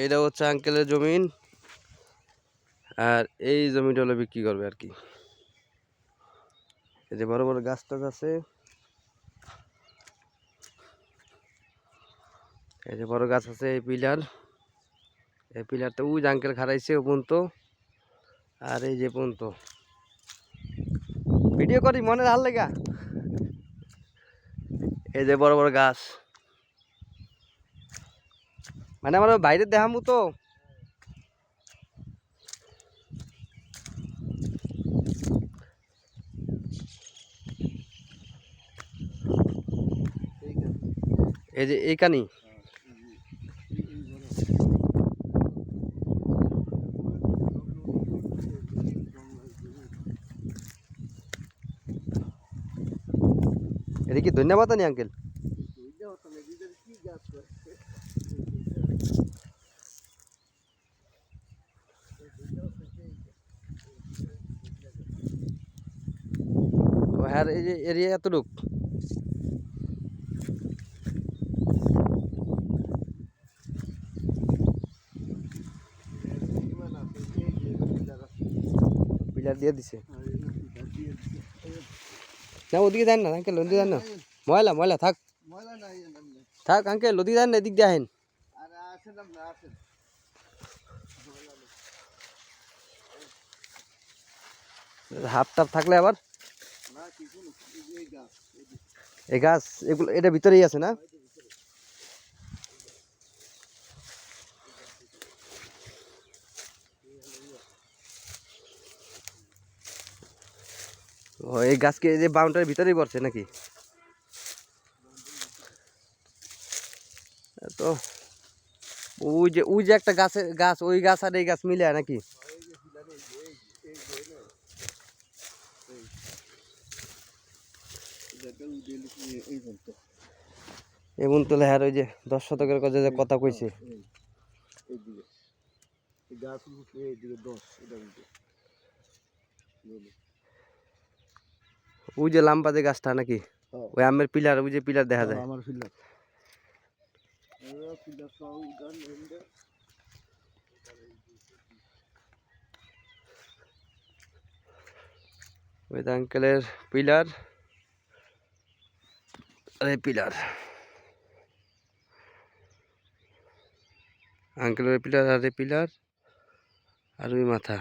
এইটা হচ্ছে আঙ্কেলের জমিন, আর এই জমিটা হলো বিক্রি করবে আর কি। এই যে বড় বড় গাছ টাছ আছে, এই যে বড় গাছ আছে, এই পিলারটা ওই যে আঙ্কেল খারাইছে ও পর্যন্ত, আর এই যে পর্যন্ত ভিডিও করি মনে হাল লেগা। এই যে বড় বড় গাছ, মানে আমার বাইরে দেখামু তো। এই যে এইখানি এটা কি ধন্যবাদ নি আঙ্কেল? হ্যাঁ, এই যে এরিয়া এতটুক। পিলার দিয়ে দিছে না, ওদিকে যান না আঙ্কেল, ওদিকে যান না, ময়লা ময়লা থাক থাক আঙ্কেল, ওদিকে যান না, এদিক দিয়ে আহেন। হাফ টাপ থাকলে আবার এই গাছ এগুলো এটা ভিতরেই আছে না? ও এই গাছকে এই যে বাউন্ডারির ভিতরেই পড়ছে নাকি? তো ওই যে একটা গাছ ওই গাছ আর এই গাছ মিলে নাকি? এমন তো হ্যাঁ, ওই যে 10 শতকের কথা কইছে, ওই যে লাম্বা যে গাছটা নাকি? ওই আমের পিলার, ওই যে পিলার দেখা যায়। ওই আঙ্কেলের পিলার, আর এই পিলার আঙ্কেলের পিলার, আর এই পিলার, আর ওই মাথা।